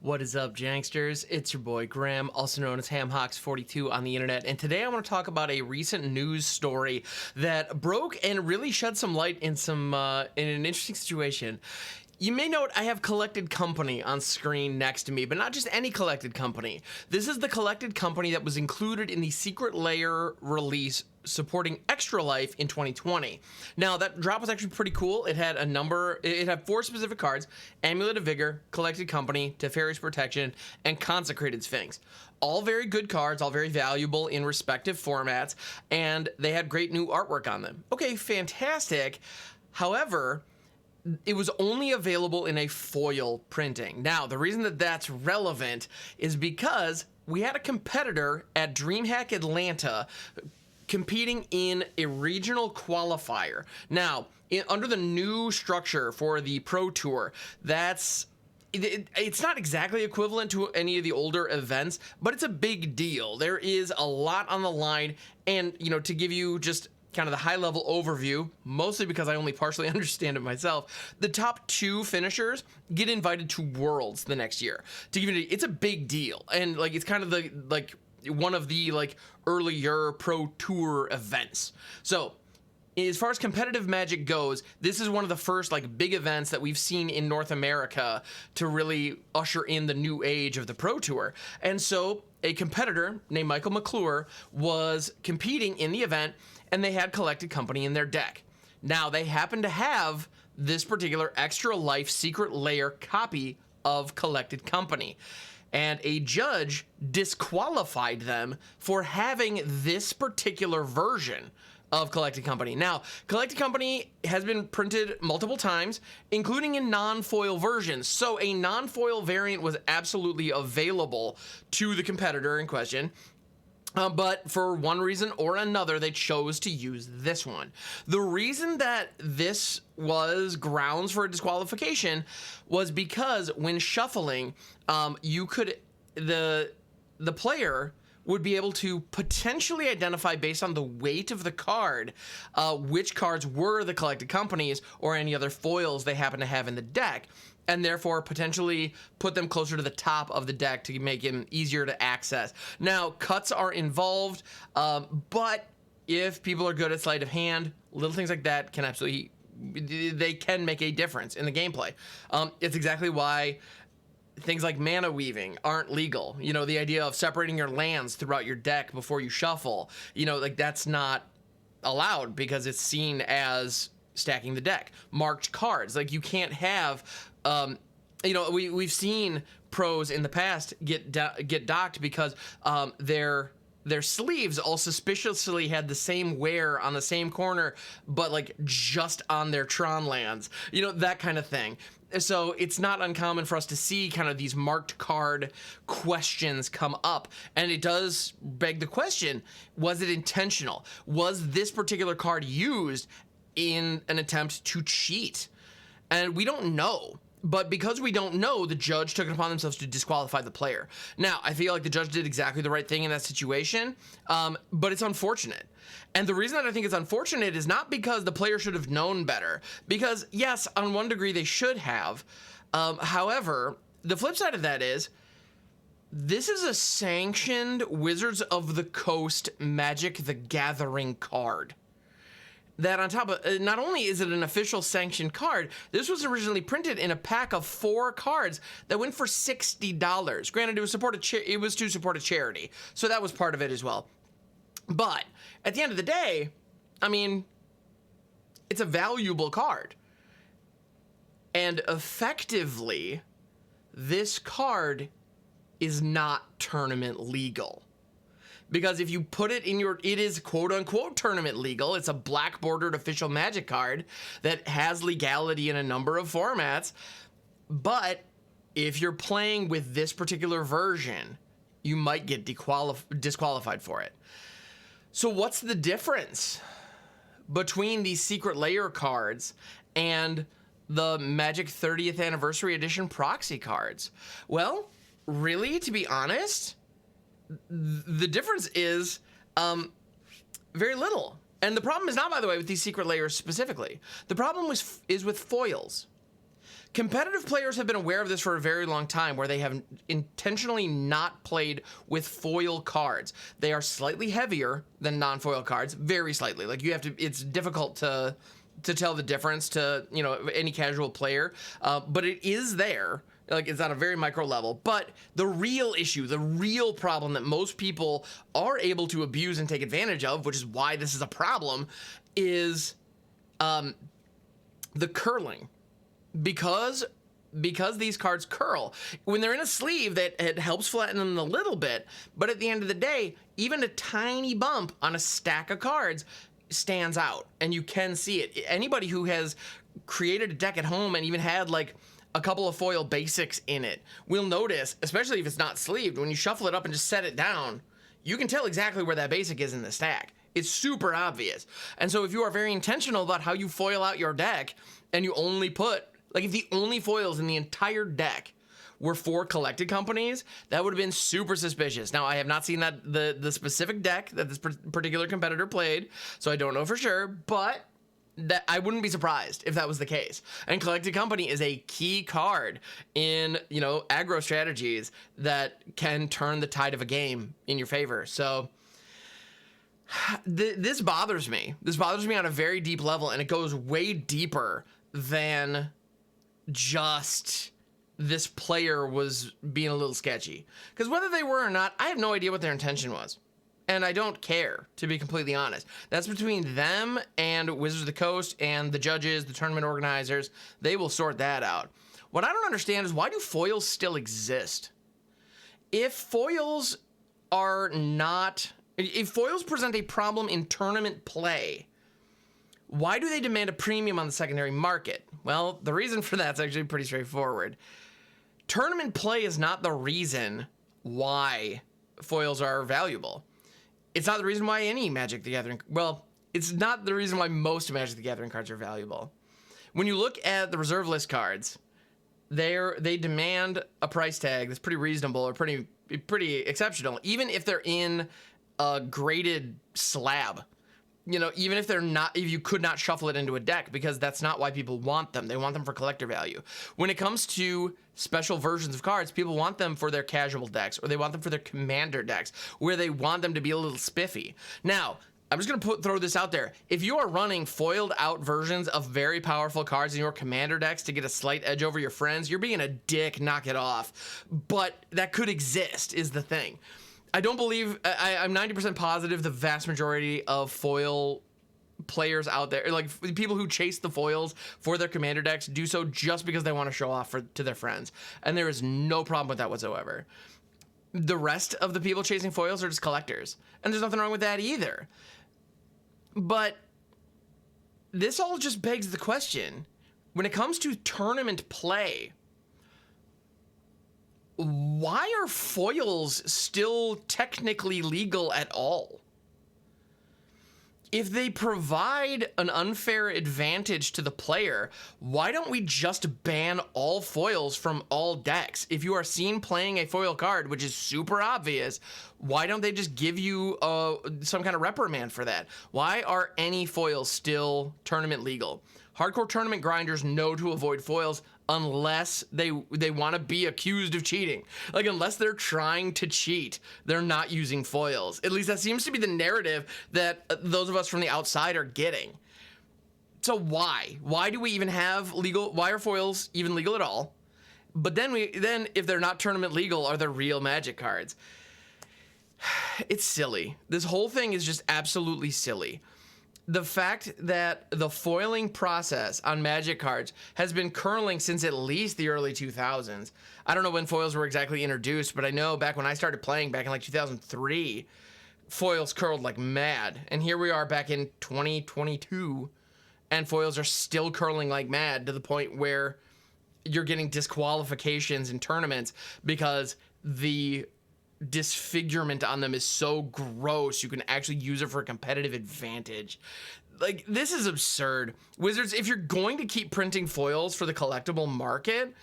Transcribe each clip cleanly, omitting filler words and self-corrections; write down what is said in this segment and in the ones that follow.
What is up, Janksters? It's your boy Graham, also known as HamHawks42 on the internet, and today I want to talk about a recent news story that broke and really shed some light in an interesting situation. You may note I have Collected Company on screen next to me, but not just any Collected Company. This is the Collected Company that was included in the Secret Lair release supporting Extra Life in 2020. Now, that drop was actually pretty cool. It had it had 4 specific cards: Amulet of Vigor, Collected Company, Teferi's Protection, and Consecrated Sphinx. All very good cards, all very valuable in respective formats, and they had great new artwork on them. Okay, fantastic. However, it was only available in a foil printing. Now, the reason that that's relevant is because we had a competitor at DreamHack Atlanta competing in a regional qualifier. Now, under the new structure for the Pro Tour, it's not exactly equivalent to any of the older events, but it's a big deal. There is a lot on the line, and to give you just kind of the high-level overview, mostly because I only partially understand it myself, the top 2 finishers get invited to Worlds the next year. To give you, it's a big deal, and it's kind of one of the earlier Pro Tour events. So, as far as competitive Magic goes, this is one of the first big events that we've seen in North America to really usher in the new age of the Pro Tour. And so, a competitor named mcclure was competing in the event, and they had Collected Company in their deck. Now, they happen to have this particular Extra Life Secret Lair copy of Collected Company, and a judge disqualified them for having this particular version of Collected Company. Now, Collected Company has been printed multiple times, including in non-foil versions, so a non-foil variant was absolutely available to the competitor in question. But for one reason or another, they chose to use this one. The reason that this was grounds for a disqualification was because when shuffling, the player would be able to potentially identify, based on the weight of the card, which cards were the Collected Companies or any other foils they happen to have in the deck, and therefore potentially put them closer to the top of the deck to make them easier to access. Now, cuts are involved, but if people are good at sleight of hand, little things like that can they can make a difference in the gameplay. It's exactly why things like mana weaving aren't legal. The idea of separating your lands throughout your deck before you shuffle, that's not allowed because it's seen as stacking the deck. Marked cards, you can't have, we've seen pros in the past get docked because their sleeves all suspiciously had the same wear on the same corner, but just on their Tron lands, that kind of thing. So it's not uncommon for us to see kind of these marked card questions come up, and it does beg the question, was it intentional? Was this particular card used in an attempt to cheat? And we don't know. But because we don't know, the judge took it upon themselves to disqualify the player. Now, I feel like the judge did exactly the right thing in that situation, but it's unfortunate. And the reason that I think it's unfortunate is not because the player should have known better, because yes, on one degree they should have. However, the flip side of that is, this is a sanctioned Wizards of the Coast Magic the Gathering card. That on top of, not only is it an official sanctioned card, this was originally printed in a pack of 4 cards that went for $60. Granted, it was to support a charity, so that was part of it as well. But at the end of the day, it's a valuable card. And effectively, this card is not tournament legal. Because if you put it in it is quote-unquote tournament legal. It's a black-bordered official Magic card that has legality in a number of formats. But if you're playing with this particular version, you might get disqualified for it. So what's the difference between these Secret Lair cards and the Magic 30th Anniversary Edition proxy cards? Well, really, to be honest, the difference is very little. And the problem is not, by the way, with these Secret Lairs specifically. The problem is with foils. Competitive players have been aware of this for a very long time, where they have intentionally not played with foil cards. They are slightly heavier than non-foil cards, very slightly. Like, you have to, it's difficult to tell the difference to, you know, any casual player, but it is there. Like, it's on a very micro level. But the real issue, the real problem that most people are able to abuse and take advantage of, which is why this is a problem, is the curling. Because these cards curl. When they're in a sleeve, that it helps flatten them a little bit, but at the end of the day, even a tiny bump on a stack of cards stands out, and you can see it. Anybody who has created a deck at home and even had like a couple of foil basics in it will notice, especially if it's not sleeved, when you shuffle it up and just set it down, you can tell exactly where that basic is in the stack. It's super obvious. And so if you are very intentional about how you foil out your deck, and you only put, like, if the only foils in the entire deck were 4 collected companies, that would have been super suspicious. Now, I have not seen that the specific deck that this particular competitor played, so I don't know for sure, but that I wouldn't be surprised if that was the case. And collected company is a key card in, you know, aggro strategies that can turn the tide of a game in your favor. So this bothers me. This bothers me on a very deep level, and it goes way deeper than just this player was being a little sketchy. Because whether they were or not, I have no idea what their intention was. And I don't care, to be completely honest. That's between them and Wizards of the Coast and the judges, the tournament organizers. They will sort that out. What I don't understand is, why do foils still exist? If foils present a problem in tournament play, why do they demand a premium on the secondary market? Well, the reason for that's actually pretty straightforward. Tournament play is not the reason why foils are valuable. It's not the reason why any Magic the Gathering... Well, it's not the reason why most Magic the Gathering cards are valuable. When you look at the reserve list cards, they demand a price tag that's pretty reasonable or pretty exceptional, even if they're in a graded slab. You know, even if if you could not shuffle it into a deck, because that's not why people want them. They want them for collector value. When it comes to special versions of cards, people want them for their casual decks, or they want them for their commander decks, where they want them to be a little spiffy. Now, I'm just going to throw this out there. If you are running foiled out versions of very powerful cards in your commander decks to get a slight edge over your friends, you're being a dick, knock it off. But that could exist, is the thing. I don't believe, I'm 90% positive the vast majority of foil players out there, like people who chase the foils for their commander decks, do so just because they want to show off to their friends. And there is no problem with that whatsoever. The rest of the people chasing foils are just collectors. And there's nothing wrong with that either. But this all just begs the question, when it comes to tournament play, why are foils still technically legal at all? If they provide an unfair advantage to the player, why don't we just ban all foils from all decks? If you are seen playing a foil card, which is super obvious, why don't they just give you some kind of reprimand for that? Why are any foils still tournament legal? Hardcore tournament grinders know to avoid foils unless they want to be accused of cheating. Like, unless they're trying to cheat, they're not using foils. At least that seems to be the narrative that those of us from the outside are getting. So why? Why do we even have legal? Why are foils even legal at all? But then if they're not tournament legal, are they real Magic cards? It's silly. This whole thing is just absolutely silly. The fact that the foiling process on Magic cards has been curling since at least the early 2000s. I don't know when foils were exactly introduced, but I know back when I started playing back in like 2003, foils curled like mad. And here we are back in 2022, and foils are still curling like mad, to the point where you're getting disqualifications in tournaments because the disfigurement on them is so gross you can actually use it for a competitive advantage. Like, this is absurd. Wizards, if you're going to keep printing foils for the collectible market,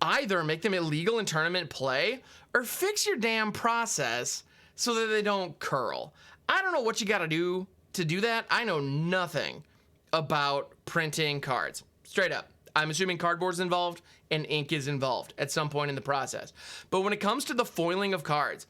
either make them illegal in tournament play or fix your damn process so that they don't curl. I don't know what you gotta do to do that. I know nothing about printing cards. Straight up. I'm assuming cardboard's involved and ink is involved at some point in the process. But when it comes to the foiling of cards,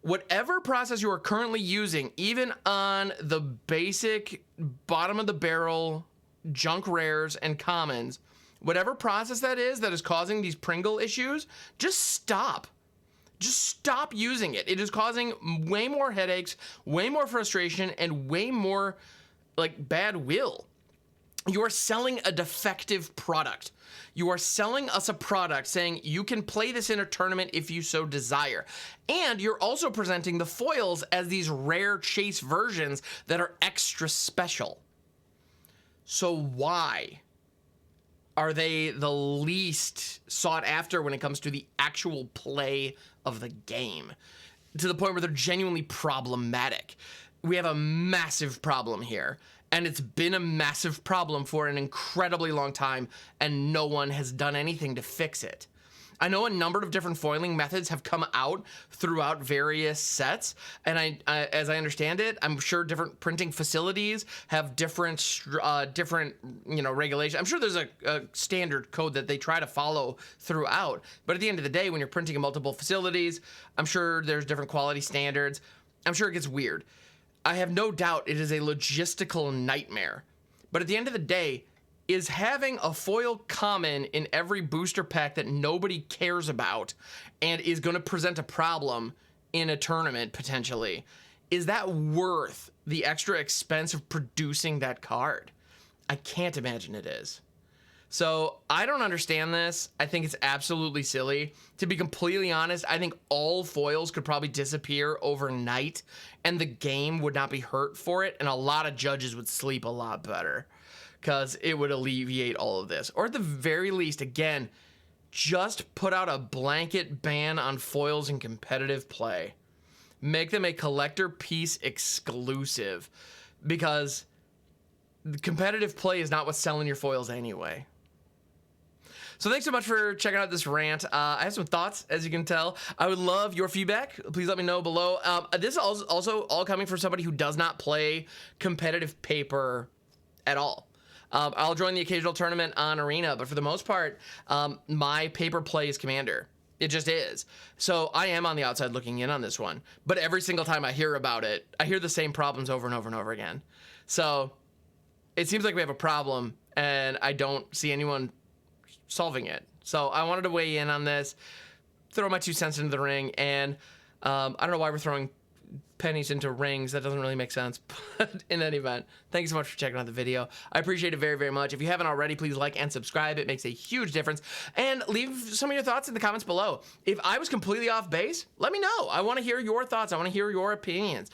whatever process you are currently using, even on the basic bottom of the barrel junk rares and commons, whatever process that is causing these Pringle issues, just stop. Just stop using it. It is causing way more headaches, way more frustration, and way more like bad will. You are selling a defective product. You are selling us a product saying you can play this in a tournament if you so desire. And you're also presenting the foils as these rare chase versions that are extra special. So why are they the least sought after when it comes to the actual play of the game? To the point where they're genuinely problematic. We have a massive problem here. And it's been a massive problem for an incredibly long time, and no one has done anything to fix it. I know a number of different foiling methods have come out throughout various sets, and as I understand it, I'm sure different printing facilities have different regulations. I'm sure there's a standard code that they try to follow throughout, but at the end of the day, when you're printing in multiple facilities, I'm sure there's different quality standards. I'm sure it gets weird. I have no doubt it is a logistical nightmare. But at the end of the day, is having a foil common in every booster pack that nobody cares about and is going to present a problem in a tournament potentially, is that worth the extra expense of producing that card? I can't imagine it is. So I don't understand this. I think it's absolutely silly. To be completely honest, I think all foils could probably disappear overnight and the game would not be hurt for it, and a lot of judges would sleep a lot better because it would alleviate all of this. Or at the very least, again, just put out a blanket ban on foils in competitive play. Make them a collector piece exclusive, because competitive play is not what's selling your foils anyway. So thanks so much for checking out this rant. I have some thoughts, as you can tell. I would love your feedback. Please let me know below. This is also all coming from somebody who does not play competitive paper at all. I'll join the occasional tournament on Arena, but for the most part, my paper play is Commander. It just is. So I am on the outside looking in on this one. But every single time I hear about it, I hear the same problems over and over and over again. So it seems like we have a problem, and I don't see anyone solving it. So I wanted to weigh in on this, throw my 2 cents into the ring, and I don't know why we're throwing pennies into rings. That doesn't really make sense, but in any event, thank you so much for checking out the video. I appreciate it very, very much. If you haven't already, please like and subscribe. It makes a huge difference. And leave some of your thoughts in the comments below. If I was completely off base, let me know. I want to hear your thoughts. I want to hear your opinions.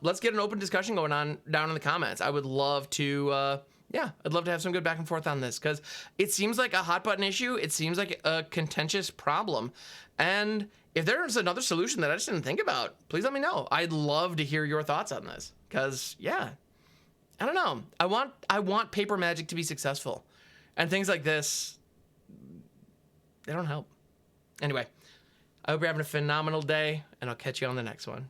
Let's get an open discussion going on down in the comments. I would love to yeah, I'd love to have some good back and forth on this, because it seems like a hot button issue. It seems like a contentious problem. And if there's another solution that I just didn't think about, please let me know. I'd love to hear your thoughts on this, because yeah, I don't know. I want paper magic to be successful, and things like this, they don't help. Anyway, I hope you're having a phenomenal day, and I'll catch you on the next one.